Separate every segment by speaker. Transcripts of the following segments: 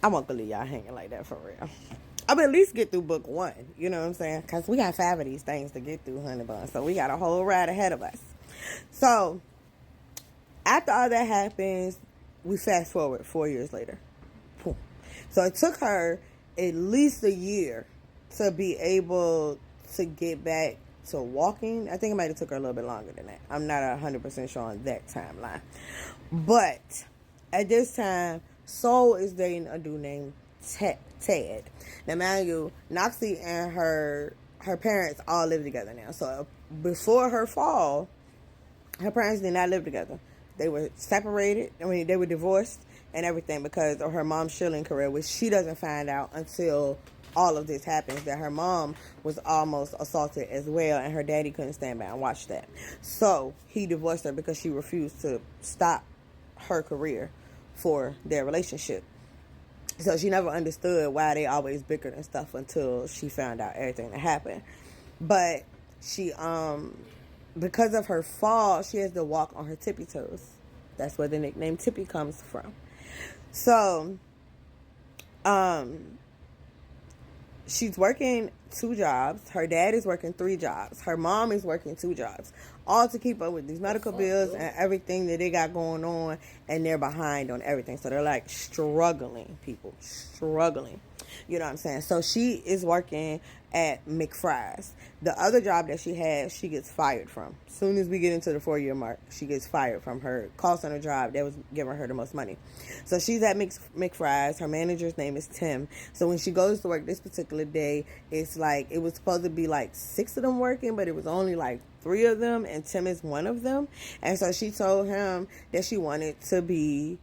Speaker 1: I won't believe y'all hanging like that for real. I mean, at least get through book one. You know what I'm saying? Because we got 5 of these things to get through, honey bun. So we got a whole ride ahead of us. So after all that happens, we fast forward 4 years later. Boom. So it took her at least a year to be able to get back to walking. I think it might have took her a little bit longer than that. I'm not 100% sure on that timeline. But at this time, Soul is dating a dude named Ted. Now, mind you, Noxie and her parents all live together now. So before her fall, her parents did not live together. They were separated. I mean, they were divorced and everything because of her mom's shilling career, which she doesn't find out until all of this happens, that her mom was almost assaulted as well, and her daddy couldn't stand by and watch that. So he divorced her because she refused to stop her career for their relationship. So she never understood why they always bickered and stuff until she found out everything that happened. But she because of her fall, she has to walk on her tippy toes. That's where the nickname Tippy comes from. So she's working 2 jobs. Her dad is working 3 jobs. Her mom is working 2 jobs. All to keep up with these medical bills and everything that they got going on. And they're behind on everything. So they're like struggling, people. Struggling. You know what I'm saying? So she is working at McFry's. The other job that she has, she gets fired from. As soon as we get into the 4-year mark, she gets fired from her call center job that was giving her the most money. So she's at McFry's. Her manager's name is Tim. So when she goes to work this particular day, it's like, it was supposed to be like 6 of them working, but it was only like 3 of them, and Tim is one of them. And so she told him that she wanted to be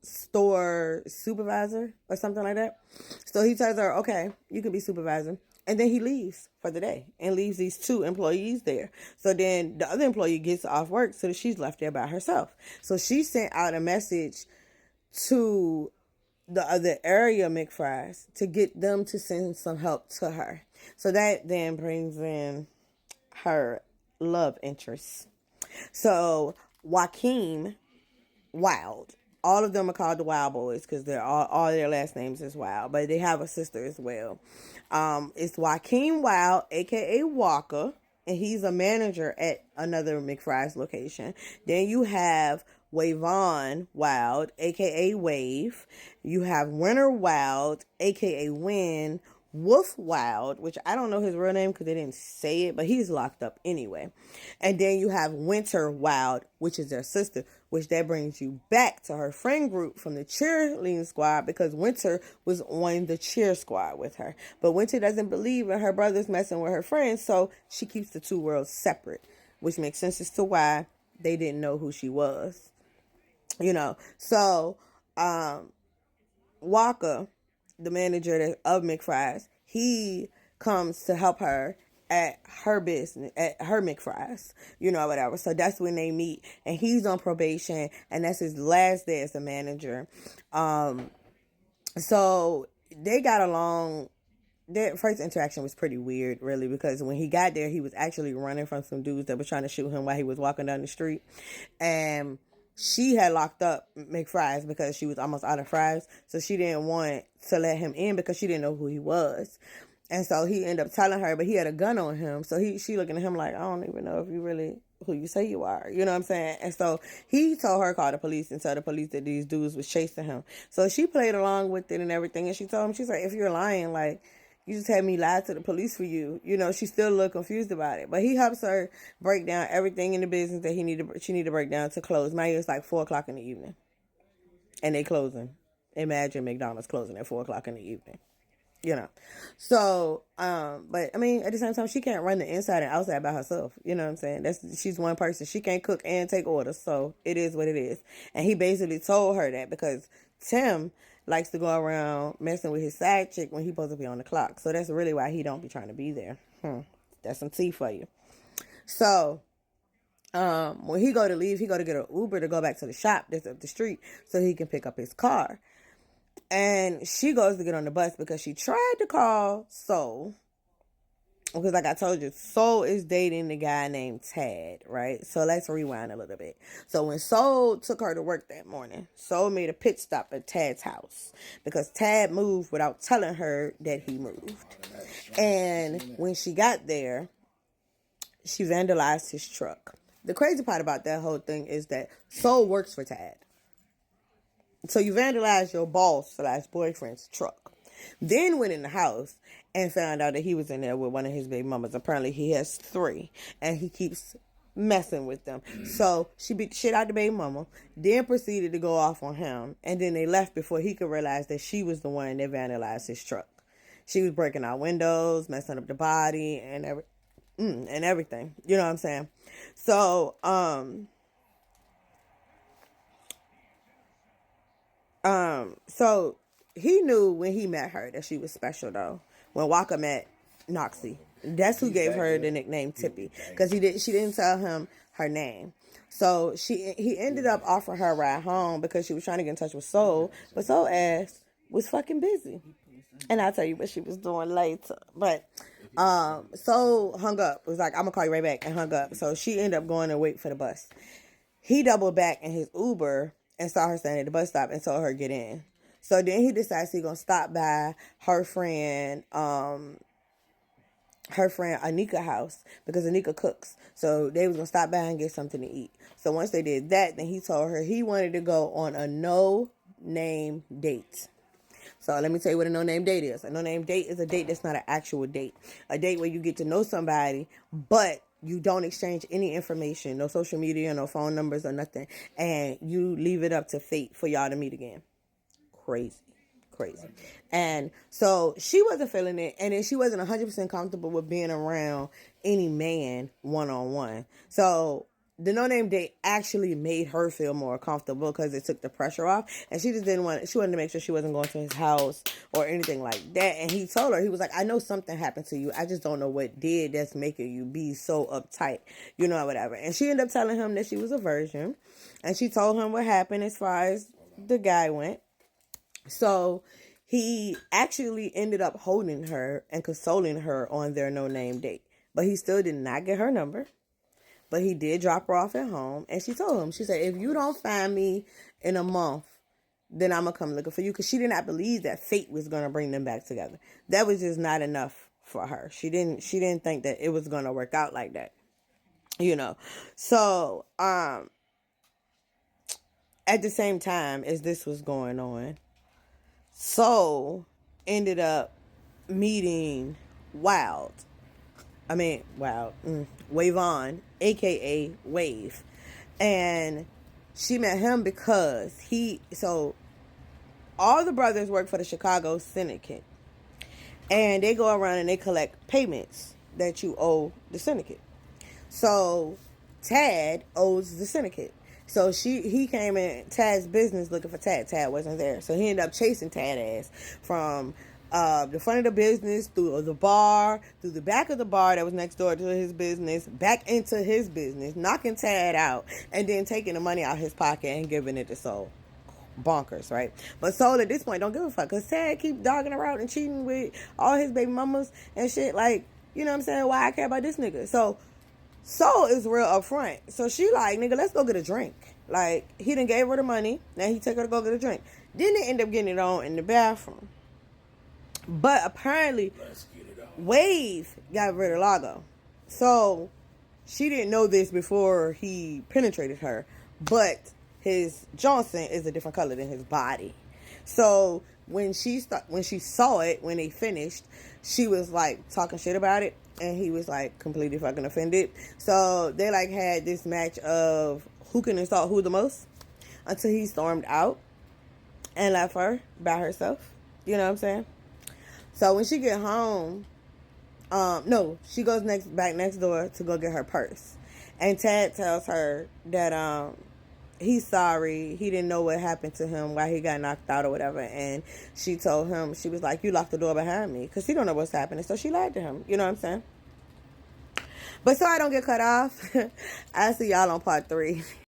Speaker 1: store supervisor or something like that. So he tells her, okay, you can be supervisor. And then he leaves for the day and leaves these 2 employees there. So then the other employee gets off work, so that she's left there by herself. So she sent out a message to the other area McFry's to get them to send some help to her. So that then brings in her love interest. So Joaquin Wild. All of them are called the Wild Boys because they're all their last names is Wild, but they have a sister as well. It's Joaquin Wild, aka Walker, and he's a manager at another McFry's location. Then you have Wavon Wild, aka Wave. You have Winter Wild, aka Win. Wolf Wild, which I don't know his real name because they didn't say it, but he's locked up anyway. And then you have Winter Wild, which is their sister, which that brings you back to her friend group from the cheerleading squad because Winter was on the cheer squad with her. But Winter doesn't believe in her brothers messing with her friends, so she keeps the 2 worlds separate, which makes sense as to why they didn't know who she was. You know, so Walker, the manager of McFry's, he comes to help her at her business, at her McFry's, you know, whatever. So that's when they meet, and he's on probation, and that's his last day as a manager. So they got along. Their first interaction was pretty weird, really, because when he got there, he was actually running from some dudes that were trying to shoot him while he was walking down the street. And she had locked up McFry's because she was almost out of fries. So she didn't want to let him in because she didn't know who he was. And so he ended up telling her, but he had a gun on him. So she looking at him like, I don't even know if you really who you say you are. You know what I'm saying? And so he told her call the police and tell the police that these dudes was chasing him. So she played along with it and everything. And she told him, she's like, if you're lying, like, you just had me lie to the police for you. You know, she's still a little confused about it. But he helps her break down everything in the business that she need to break down to close. Maybe it's like 4 o'clock in the evening. And they closing. Imagine McDonald's closing at 4 o'clock in the evening. You know. So, but I mean, at the same time, she can't run the inside and outside by herself. You know what I'm saying? She's one person. She can't cook and take orders. So it is what it is. And he basically told her that because Tim likes to go around messing with his side chick when he's supposed to be on the clock. So that's really why he don't be trying to be there. That's some tea for you. So when he go to leave, he go to get an Uber to go back to the shop that's up the street so he can pick up his car. And she goes to get on the bus because she tried to call Soul Because like I told you, Soul is dating the guy named Tad, right? So let's rewind a little bit. So when Soul took her to work that morning, Soul made a pit stop at Tad's house because Tad moved without telling her that he moved. And when she got there, she vandalized his truck. The crazy part about that whole thing is that Soul works for Tad. So you vandalized your boss / boyfriend's truck. Then went in the house and found out that he was in there with one of his baby mamas. Apparently he has 3 and he keeps messing with them. So she beat the shit out the baby mama, then proceeded to go off on him. And then they left before he could realize that she was the one that vandalized his truck. She was breaking out windows, messing up the body and everything. You know what I'm saying? So, so he knew when he met her that she was special though. When Walker met Noxie, that's who gave her the nickname Tippy, because she didn't tell him her name. So he ended up offering her a ride home because she was trying to get in touch with Soul, but Soul ass was fucking busy, and I'll tell you what she was doing later. But Soul hung up. Was like, I'm gonna call you right back, and hung up. So she ended up going and wait for the bus. He doubled back in his Uber and saw her standing at the bus stop and told her to get in. So then he decides he's going to stop by her friend Anika house because Anika cooks. So they was going to stop by and get something to eat. So once they did that, then he told her he wanted to go on a no-name date. So let me tell you what a no-name date is. A no-name date is a date that's not an actual date. A date where you get to know somebody, but you don't exchange any information, no social media, no phone numbers or nothing. And you leave it up to fate for y'all to meet again. Crazy. And so she wasn't feeling it. And then she wasn't 100% comfortable with being around any man one-on-one. So the no-name date actually made her feel more comfortable because it took the pressure off. And she just she wanted to make sure she wasn't going to his house or anything like that. And he told her, he was like, I know something happened to you. I just don't know what did that's making you be so uptight, you know, whatever. And she ended up telling him that she was a virgin. And she told him what happened as far as the guy went. So he actually ended up holding her and consoling her on their no-name date. But he still did not get her number. But he did drop her off at home. And she told him, she said, if you don't find me in a month, then I'm going to come looking for you. Because she did not believe that fate was going to bring them back together. That was just not enough for her. She didn't think that it was going to work out like that. You know. So, at the same time as this was going on, Soul ended up meeting Wavon, aka Wave. And she met him because all the brothers work for the Chicago Syndicate. And they go around and they collect payments that you owe the syndicate. So Tad owes the syndicate. So he came in Tad's business looking for Tad. Tad wasn't there. So he ended up chasing Tad ass from the front of the business, through the bar, through the back of the bar that was next door to his business, back into his business, knocking Tad out, and then taking the money out of his pocket and giving it to Soul. Bonkers, right? But Soul at this point don't give a fuck, because Tad keep dogging her out and cheating with all his baby mamas and shit. Like, you know what I'm saying? Why I care about this nigga? So Soul is real upfront. So she like, nigga, let's go get a drink. Like, he done gave her the money. Now he take her to go get a drink. Then they end up getting it on in the bathroom. But apparently, Wave got rid of Lago. So she didn't know this before he penetrated her. But his Johnson is a different color than his body. So when she saw it, when they finished, she was like talking shit about it. And he was like completely fucking offended. So they like had this match of who can insult who the most, until he stormed out and left her by herself. You know what I'm saying? So when she get home, she goes back next door to go get her purse. And Tad tells her that he's sorry. He didn't know what happened to him, why he got knocked out or whatever. And she told him, she was like, you locked the door behind me, because he don't know what's happening. So she lied to him. You know what I'm saying? But so I don't get cut off, I'll see y'all on part 3.